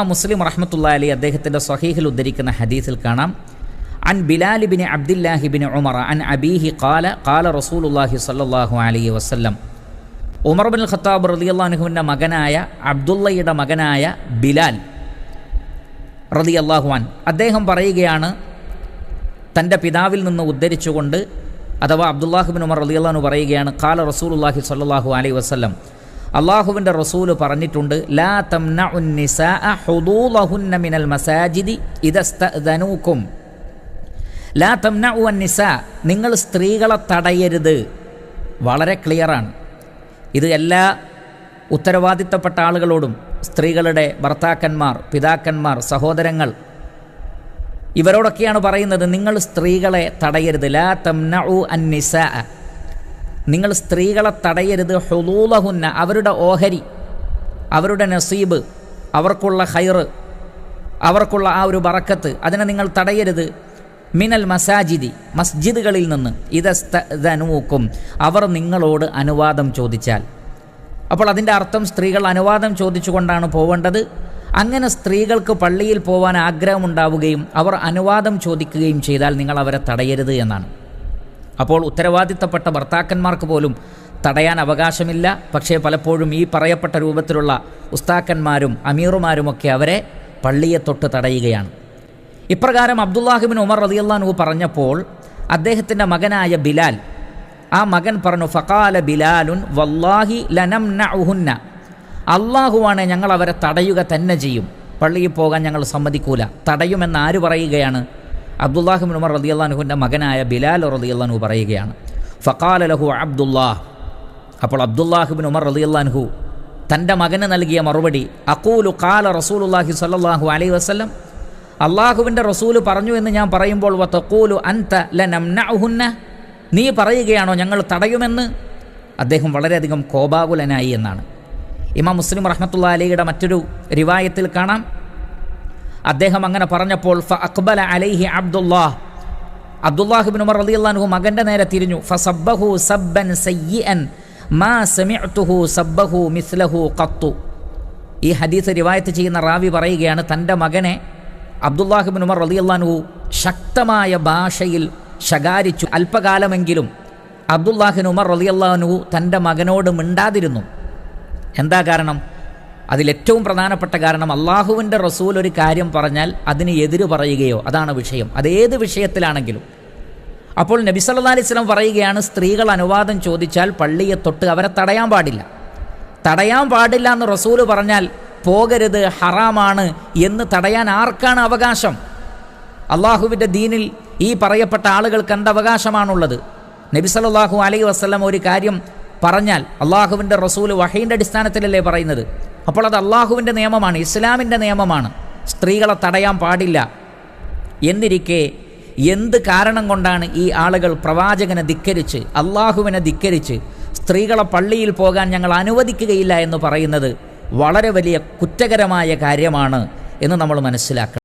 മുസ്ലിം റഹ്മത്തുള്ളാഹി അലൈഹി അദ്ദേഹത്തിൻ്റെ സ്വഹീഹിൽ ഉദ്ധരിക്കുന്ന ഹദീസിൽ കാണാം, അൻ ബിലാൽ ബിൻ അബ്ദുല്ലാഹി ബിൻ ഉമർ അൻ അബീഹി ഖാല റസൂലുള്ളാഹി സ്വല്ലല്ലാഹു അലൈഹി വസല്ലം. ഉമർ ബിൻ ഖത്താബ് റളിയല്ലാഹു അൻഹുവിൻ്റെ മകനായ അബ്ദുള്ളയുടെ മകനായ ബിലാൽ റളിയല്ലാഹു അൻ അദ്ദേഹം പറയുകയാണ്, തൻ്റെ പിതാവിൽ നിന്ന് ഉദ്ധരിച്ചുകൊണ്ട്, അഥവാ അബ്ദുല്ലാഹി ബിൻ ഉമർ റളിയല്ലാഹു അൻഹു പറയുകയാണ്, ഖാല റസൂലുള്ളാഹി സ്വല്ലല്ലാഹു അലൈഹി വസല്ലം, അള്ളാഹുവിൻ്റെ റസൂല് പറഞ്ഞിട്ടുണ്ട്, ലാ തംനഉൻ നിസാഅ ഹുദൂദഹുന്ന മിനൽ മസാജിദി ഇദസ്തഅ്ദനൂകും. ലാ തംനഉ അൻ നിസാ, നിങ്ങൾ സ്ത്രീകളെ തടയരുത്. വളരെ ക്ലിയറാണ് ഇത്. എല്ലാ ഉത്തരവാദിത്തപ്പെട്ട ആളുകളോടും, സ്ത്രീകളുടെ ഭർത്താക്കന്മാർ, പിതാക്കന്മാർ, സഹോദരങ്ങൾ, ഇവരോടൊക്കെയാണ് പറയുന്നത്, നിങ്ങൾ സ്ത്രീകളെ തടയരുത്. ലാ തംനഉ അൻ നിസാഅ, നിങ്ങൾ സ്ത്രീകളെ തടയരുത്. ഹുദൂദഹുന്ന, അവരുടെ ഓഹരി, അവരുടെ നസീബ്, അവർക്കുള്ള ഖൈറ്, അവർക്കുള്ള ആ ഒരു ബറക്കത്ത്, അതിനെ നിങ്ങൾ തടയരുത്. മിനൽ മസാജിദി, മസ്ജിദുകളിൽ നിന്ന്. ഇദസ്തഅ്ദനൂകും, അവർ നിങ്ങളോട് അനുവാദം ചോദിച്ചാൽ. അപ്പോൾ അതിൻ്റെ അർത്ഥം സ്ത്രീകൾ അനുവാദം ചോദിച്ചുകൊണ്ടാണ് പോവേണ്ടത്. അങ്ങനെ സ്ത്രീകൾക്ക് പള്ളിയിൽ പോകാൻ ആഗ്രഹമുണ്ടാവുകയും അവർ അനുവാദം ചോദിക്കുകയും ചെയ്താൽ നിങ്ങൾ അവരെ തടയരുത് എന്നാണ്. അപ്പോൾ ഉത്തരവാദിത്തപ്പെട്ട ഭർത്താക്കന്മാർക്ക് പോലും തടയാൻ അവകാശമില്ല. പക്ഷേ പലപ്പോഴും ഈ പറയപ്പെട്ട രൂപത്തിലുള്ള ഉസ്താക്കന്മാരും അമീറുമാരുമൊക്കെ അവരെ പള്ളിയെ തൊട്ട് തടയുകയാണ്. ഇപ്രകാരം അബ്ദുല്ലാഹി ബിൻ ഉമർ റളിയല്ലാഹു അൻഹു പറഞ്ഞപ്പോൾ അദ്ദേഹത്തിൻ്റെ മകനായ ബിലാൽ, ആ മകൻ പറഞ്ഞു, ഫഖാല ബിലാലുൻ വല്ലാഹി ലനംനഉഹുന്ന, അള്ളാഹുവാണ് ഞങ്ങൾ അവരെ തടയുക തന്നെ ചെയ്യും, പള്ളിയിൽ പോകാൻ ഞങ്ങൾ സമ്മതിക്കൂല. തടയുമെന്ന് ആര് പറയുകയാണ്? അബ്ദുല്ലാഹി ബിൻ ഉമർ റളിയല്ലാഹു അൻഹുവിൻ്റെ മകനായ ബിലാൽ റളിയല്ലാഹു അൻഹു പറയുകയാണ്. ഫഖാല ലഹു അബ്ദുല്ലാഹ്, അപ്പോൾ അബ്ദുല്ലാഹി ബിൻ ഉമർ റളിയല്ലാഹു അൻഹു തൻ്റെ മകന് നൽകിയ മറുപടി, അഖൂലു ഖാല റസൂലുള്ളാഹി സ്വല്ലല്ലാഹു അലൈഹി വസല്ലം, അള്ളാഹുവിൻ്റെ റസൂല് പറഞ്ഞു എന്ന് ഞാൻ പറയുമ്പോൾ, വതഖൂലു അൻത ലനംനഉഹുന്ന, നീ പറയുകയാണോ ഞങ്ങൾ തടയുമെന്ന്? അദ്ദേഹം വളരെയധികം കോപാകുലനായി എന്നാണ്. ഇമാം മുസ്ലിം റഹ്മത്തുള്ളാഹി അലൈഹിയുടെ മറ്റൊരു റിവായത്തിൽ കാണാം, അദ്ദേഹം അങ്ങനെ പറഞ്ഞപ്പോൾ ഫഅഖ്ബല അലൈഹി അബ്ദുല്ലാഹി ബിൻ ഉമർ റളിയല്ലാഹു അൻഹു മകൻ്റെ നേരെ തിരിഞ്ഞു. ഫസബ്ബഹു സബ്ബൻ സയ്യിഅൻ മാ സമിഅ്തുഹു സബ്ബഹു മിസ്ലഹു ഖത്തു. ഈ ഹദീസ് റിവായത്ത് ചെയ്യുന്ന റാവി പറയുകയാണ്, തൻ്റെ മകനെ അബ്ദുല്ലാഹി ബിൻ ഉമർ റളിയല്ലാഹു അൻഹു ശക്തമായ ഭാഷയിൽ ശകാരിച്ചു. അല്പകാലമെങ്കിലും അബ്ദുല്ലാഹി ബിൻ ഉമർ റളിയല്ലാഹു അൻഹു തൻ്റെ മകനോട് മിണ്ടാതിരുന്നു. എന്താ കാരണം? അതിലേറ്റവും പ്രധാനപ്പെട്ട കാരണം, അള്ളാഹുവിൻ്റെ റസൂൽ ഒരു കാര്യം പറഞ്ഞാൽ അതിന് എതിര് പറയുകയോ, അതാണ് വിഷയം, അതേത് വിഷയത്തിലാണെങ്കിലും. അപ്പോൾ നബി സല്ലല്ലാഹു അലൈഹി വസല്ലം പറയുകയാണ്, സ്ത്രീകൾ അനുവാദം ചോദിച്ചാൽ പള്ളിയെ തൊട്ട് അവരെ തടയാൻ പാടില്ല. തടയാൻ പാടില്ല എന്ന് റസൂൽ പറഞ്ഞാൽ പോകരുത്, ഹറാമാണ് എന്ന് തടയാൻ ആർക്കാണ് അവകാശം? അള്ളാഹുവിൻ്റെ ദീനിൽ ഈ പറയപ്പെട്ട ആളുകൾക്ക് എന്ത് അവകാശമാണുള്ളത്? നബി സല്ലല്ലാഹു അലൈഹി വസല്ലം ഒരു കാര്യം പറഞ്ഞാൽ അള്ളാഹുവിൻ്റെ റസൂൽ വഹീൻ്റെ അടിസ്ഥാനത്തിലല്ലേ പറയുന്നത്? അപ്പോൾ അത് അള്ളാഹുവിൻ്റെ നിയമമാണ്, ഇസ്ലാമിൻ്റെ നിയമമാണ്. സ്ത്രീകളെ തടയാൻ പാടില്ല. എന്നിരിക്കെ എന്ത് കാരണം കൊണ്ടാണ് ഈ ആളുകൾ പ്രവാചകനെ ധിക്കരിച്ച്, അള്ളാഹുവിനെ ധിക്കരിച്ച് സ്ത്രീകളെ പള്ളിയിൽ പോകാൻ ഞങ്ങൾ അനുവദിക്കുകയില്ല എന്ന് പറയുന്നത്? വളരെ വലിയ കുറ്റകരമായ കാര്യമാണ് എന്ന് നമ്മൾ മനസ്സിലാക്കണം.